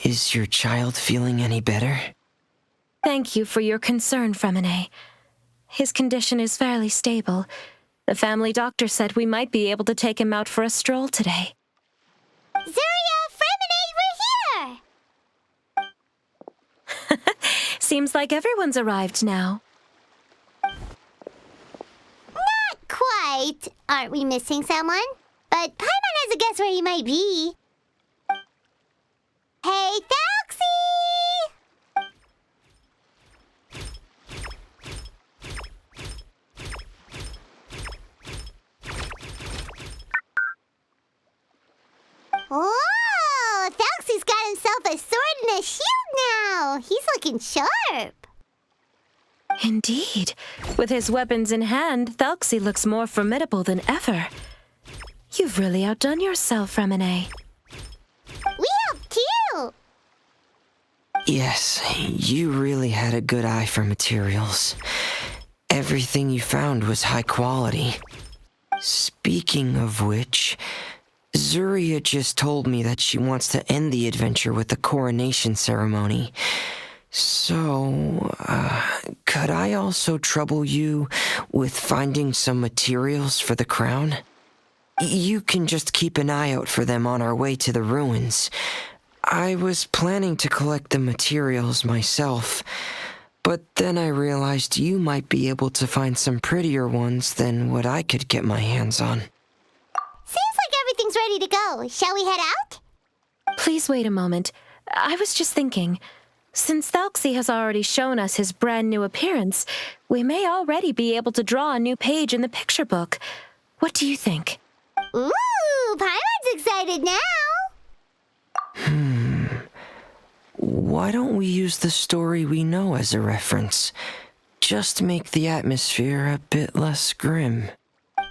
Is your child feeling any better? Thank you for your concern, fREMINET. His condition is fairly stable. The family doctor said we might be able to take him out for a stroll today. Zuria, fREMINET, we're here! Seems like everyone's arrived now. Not quite. Aren't we missing someone? But Paimon has a guess where he might be. Hey, Thelxie! Whoa! Thelxie's got himself a sword and a shield now! He's looking sharp! Indeed. With his weapons in hand, Thelxie looks more formidable than ever. You've really outdone yourself, fREMINET. We helped too! Yes, you really had a good eye for materials. Everything you found was high quality. Speaking of which, Zuria just told me that she wants to end the adventure with the coronation ceremony. So, could I also trouble you with finding some materials for the crown? You can just keep an eye out for them on our way to the ruins. I was planning to collect the materials myself, but then I realized you might be able to find some prettier ones than what I could get my hands on. Seems like everything's ready to go. Shall we head out? Please wait a moment. I was just thinking, since Thelxie has already shown us his brand new appearance, we may already be able to draw a new page in the picture book. What do you think? Ooh, Paimon's excited now! Why don't we use the story we know as a reference? Just make the atmosphere a bit less grim.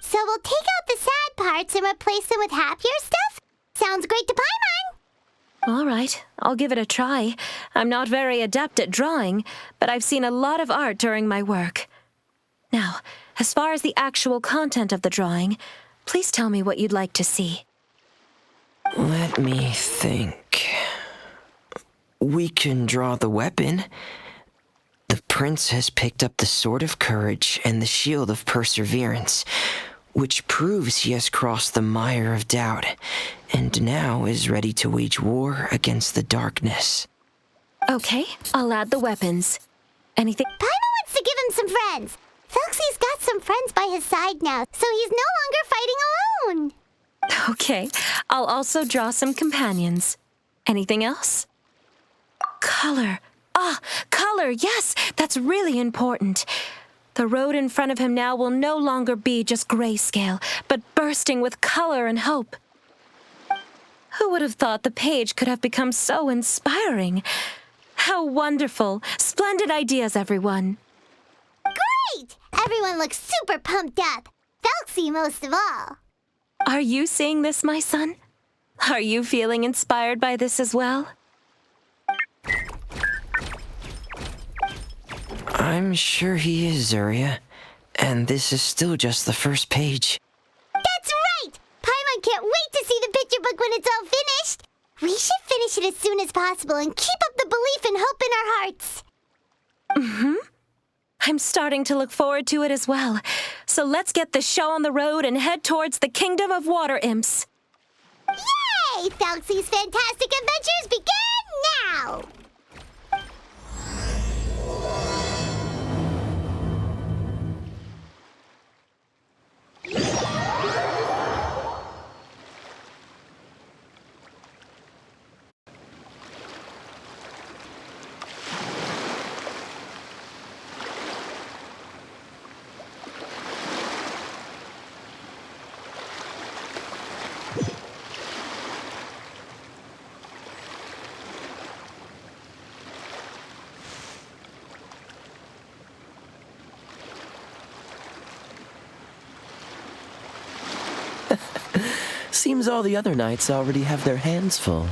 So we'll take out the sad parts and replace them with happier stuff? Sounds great to Paimon! All right, I'll give it a try. I'm not very adept at drawing, but I've seen a lot of art during my work. Now, as far as the actual content of the drawing, please tell me what you'd like to see. Let me think. We can draw the weapon. The prince has picked up the Sword of Courage and the Shield of Perseverance, which proves he has crossed the mire of doubt, and now is ready to wage war against the darkness. Okay, I'll add the weapons. Anything? Paimon wants to give him some friends. Thelxie's got some friends by his side now, so he's no longer fighting alone. Okay, I'll also draw some companions. Anything else? Color. Color, yes, that's really important. The road in front of him now will no longer be just grayscale, but bursting with color and hope. Who would have thought the page could have become so inspiring? How wonderful. Splendid ideas, everyone. Great! Everyone looks super pumped up. Thelxie most of all. Are you seeing this, my son? Are you feeling inspired by this as well? I'm sure he is, Zuria. And this is still just the first page. That's right! Paimon can't wait to see the picture book when it's all finished. We should finish it as soon as possible and keep up the belief and hope in our hearts. I'm starting to look forward to it as well. So let's get the show on the road and head towards the Kingdom of Water Imps. Yay! Thelxie's fantastic adventures begin now! Seems all the other knights already have their hands full.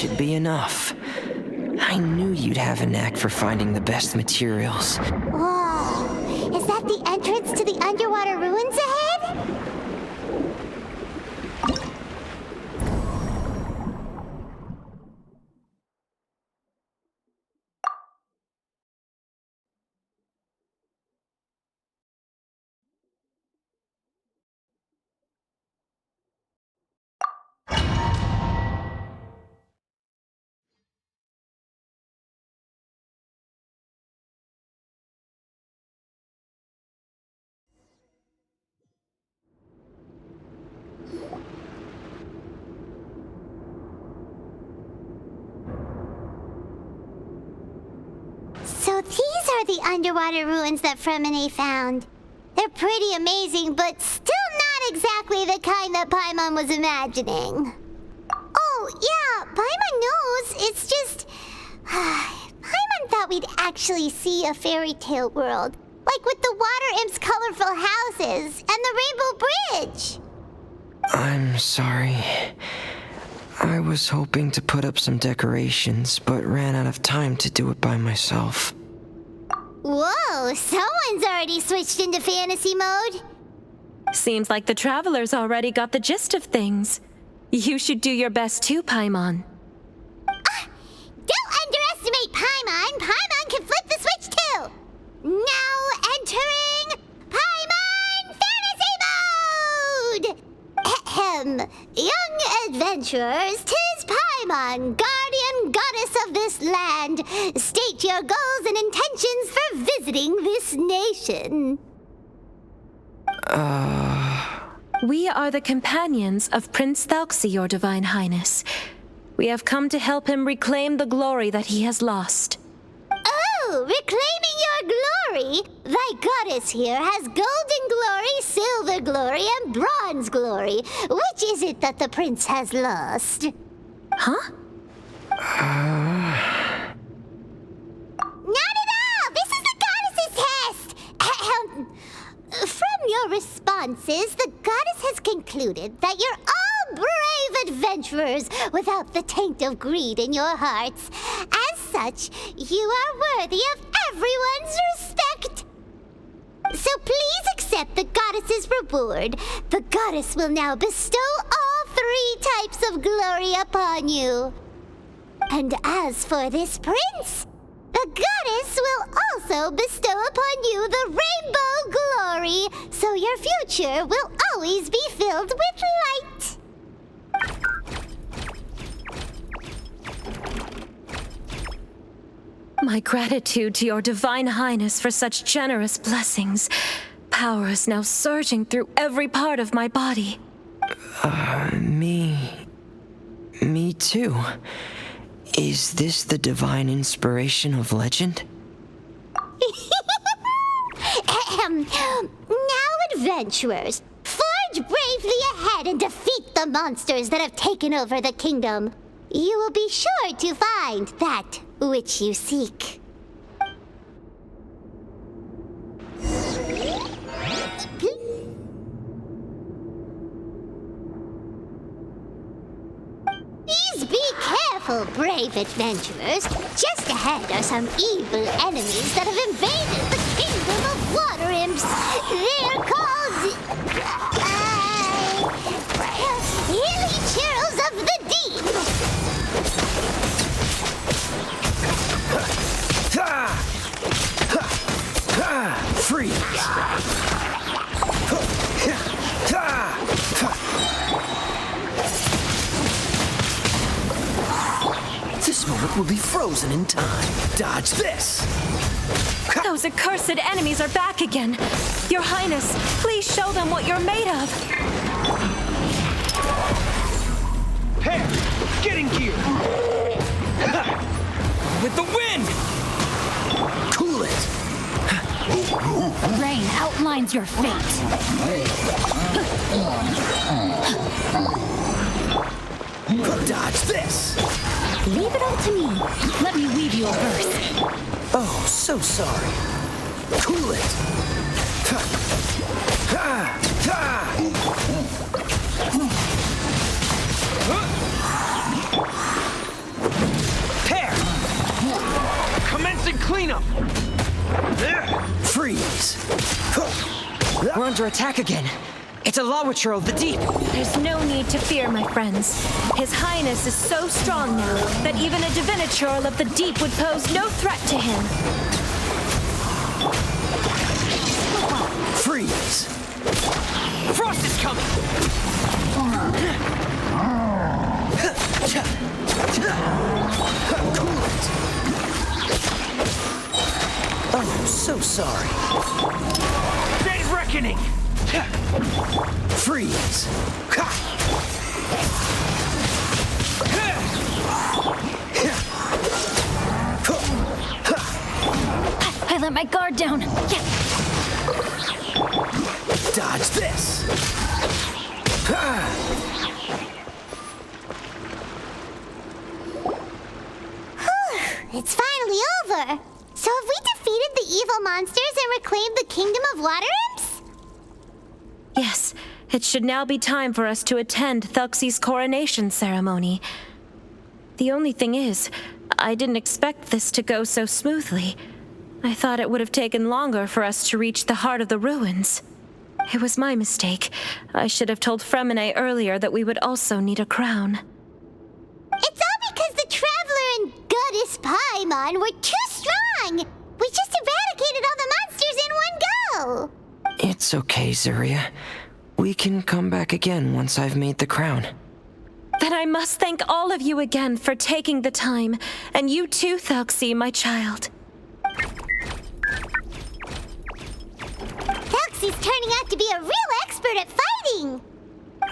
should be enough. I knew you'd have a knack for finding the best materials. Whoa! Is that the entrance to the underwater ruins ahead? So these are the underwater ruins that fREMINET found. They're pretty amazing, but still not exactly the kind that Paimon was imagining. Oh, yeah, Paimon knows. It's just... Paimon thought we'd actually see a fairy tale world. Like with the water imp's colorful houses and the rainbow bridge. I'm sorry. I was hoping to put up some decorations, but ran out of time to do it by myself. Whoa, someone's already switched into fantasy mode. Seems like the travelers already got the gist of things. You should do your best too, Paimon. Don't underestimate Paimon. Paimon can flip the switch too. Now entering Paimon Fantasy Mode! Ahem. Young adventurers, 'tis Paimon, guardian goddess of this land. State your goals and intentions for visiting this nation. We are the companions of Prince Thelxie, your Divine Highness. We have come to help him reclaim the glory that he has lost. Oh, reclaiming your glory? Thy goddess here has golden glory, silver glory, and bronze glory. Which is it that the prince has lost? Huh? Not at all! This is the goddess's test! From your responses, the goddess has concluded that you're all brave adventurers without the taint of greed in your hearts. As such, you are worthy of everyone's respect. So please accept the goddess's reward. The goddess will now bestow all 3 types of glory upon you. And as for this prince, the goddess will also bestow upon you the rainbow glory, so your future will always be filled with light. My gratitude to your Divine Highness for such generous blessings. Power is now surging through every part of my body. Me too. Is this the divine inspiration of legend? Now, adventurers, forge bravely ahead and defeat the monsters that have taken over the kingdom. You will be sure to find that which you seek. Please be careful, brave adventurers. Just ahead are some evil enemies that have invaded the kingdom of water imps. They're called... Hilly Churls of the Deep. Freeze! This moment will be frozen in time. Dodge this! Those accursed enemies are back again. Your Highness, please show them what you're made of. Hey, get in gear! With the wind! Cool it! Rain outlines your fate. Dodge this! Leave it all to me. Let me weave you a verse. Oh, so sorry. Cool it! Clean up! Freeze! We're under attack again. It's a Lawitcher of the deep. There's no need to fear, my friends. His Highness is so strong now that even a Diviniturl of the deep would pose no threat to him. Freeze! Frost is coming! Oh, so sorry. Dead reckoning! Freeze! I let my guard down. Yeah. Dodge this! It's finally over. So have we defeated the evil monsters and reclaimed the kingdom of water imps? Yes, it should now be time for us to attend Thelxie's coronation ceremony. The only thing is, I didn't expect this to go so smoothly. I thought it would have taken longer for us to reach the heart of the ruins. It was my mistake. I should have told fREMINET earlier that we would also need a crown. It's all because the Traveler and Goddess Paimon were too strong. We just eradicated all the monsters in one go. It's okay, Zuria. We can come back again once I've made the crown. Then I must thank all of you again for taking the time, and you too, Thelxie, my child. Thelxie's turning out to be a real expert at fighting.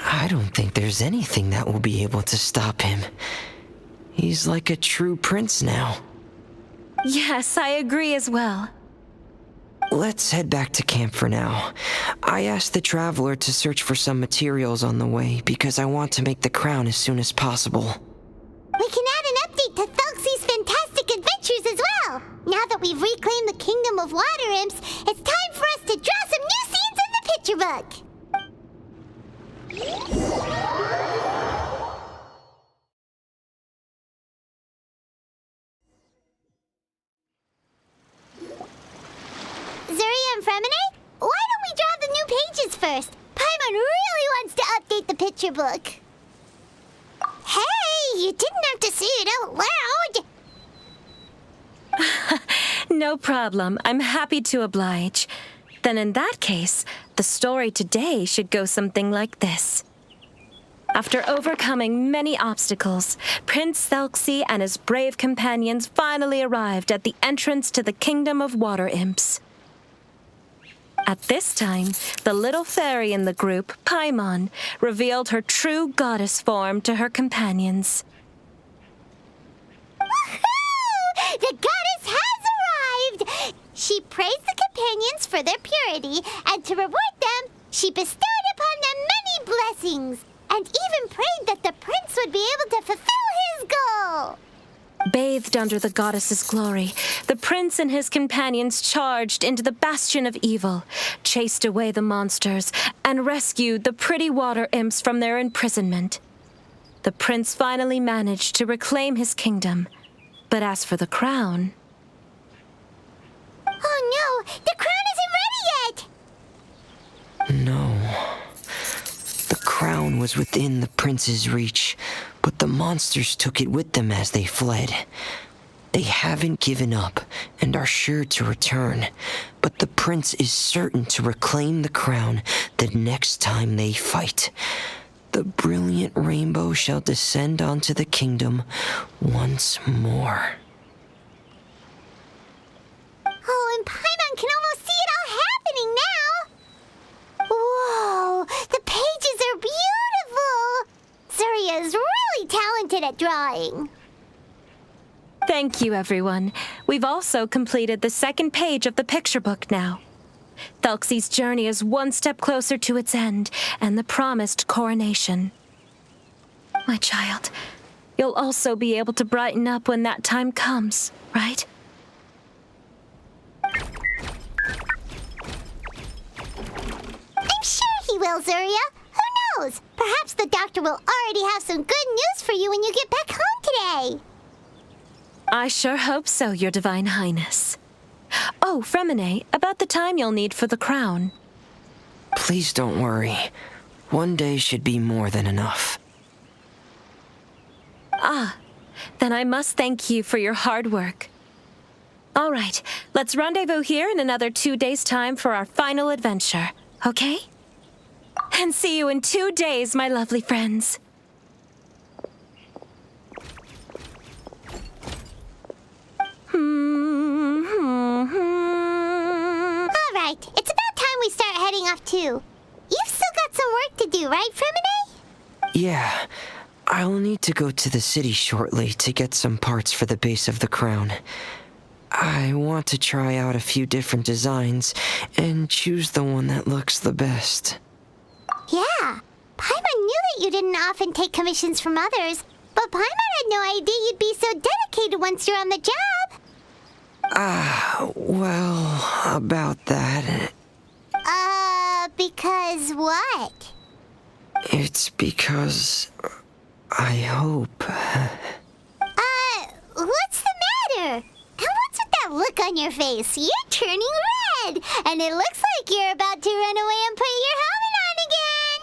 I don't think there's anything that will be able to stop him. He's like a true prince now. Yes, I agree as well. Let's head back to camp for now. I asked the Traveler to search for some materials on the way because I want to make the crown as soon as possible. We can add an update to Thelxie's fantastic adventures as well. Now that we've reclaimed the kingdom of water imps, it's time for us to draw some new scenes in the picture book. Zuria and fREMINET, why don't we draw the new pages first? Paimon really wants to update the picture book. Hey, you didn't have to say it out loud. No problem. I'm happy to oblige. Then in that case, the story today should go something like this. After overcoming many obstacles, Prince Thelxie and his brave companions finally arrived at the entrance to the Kingdom of Water Imps. At this time, the little fairy in the group, Paimon, revealed her true goddess form to her companions. Woohoo! The goddess has arrived! She praised the companions for their purity, and to reward them, she bestowed upon them many blessings, and even prayed that the prince would be able to fulfill his goal. Bathed under the goddess's glory, the prince and his companions charged into the bastion of evil, chased away the monsters, and rescued the pretty water imps from their imprisonment. The prince finally managed to reclaim his kingdom, but as for the crown... Oh no, the crown isn't ready yet! No. The crown was within the prince's reach, but the monsters took it with them as they fled. They haven't given up and are sure to return, but the prince is certain to reclaim the crown the next time they fight. The brilliant rainbow shall descend onto the kingdom once more. Oh, and Paimon can almost see it all happening now! Whoa, the pages are beautiful! Zuria is really talented at drawing. Thank you, everyone. We've also completed the second page of the picture book now. Thelxie's journey is one step closer to its end and the promised coronation. My child, you'll also be able to brighten up when that time comes, right? I'm sure he will, Zuria. Who knows? Perhaps the doctor will already have some good news for you when you get back home today. I sure hope so, Your Divine Highness. Oh, fREMINET, about the time you'll need for the crown. Please don't worry. One day should be more than enough. Then I must thank you for your hard work. All right, let's rendezvous here in another 2 days' time for our final adventure, okay? And see you in 2 days, my lovely friends. All right, it's about time we start heading off too. You've still got some work to do, right, fREMINET? Yeah, I'll need to go to the city shortly to get some parts for the base of the crown. I want to try out a few different designs and choose the one that looks the best. Yeah, Paimon knew that you didn't often take commissions from others, but Paimon had no idea you'd be so dedicated once you're on the job. Well, about that. Because what? It's because I hope. What's the matter? And what's with that look on your face? You're turning red, and it looks like you're about to run away and put your helmet on again.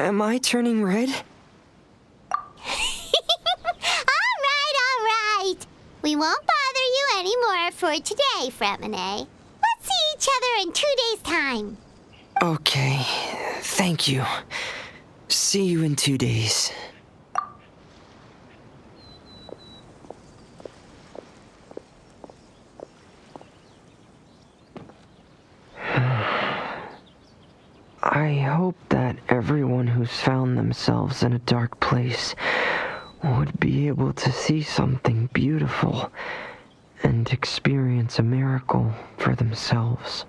Am I turning red? All right. We won't bother you anymore for today, fREMINET. Let's see each other in 2 days' time. Okay, thank you. See you in 2 days. I hope that everyone who's found themselves in a dark place would be able to see something beautiful and experience a miracle for themselves.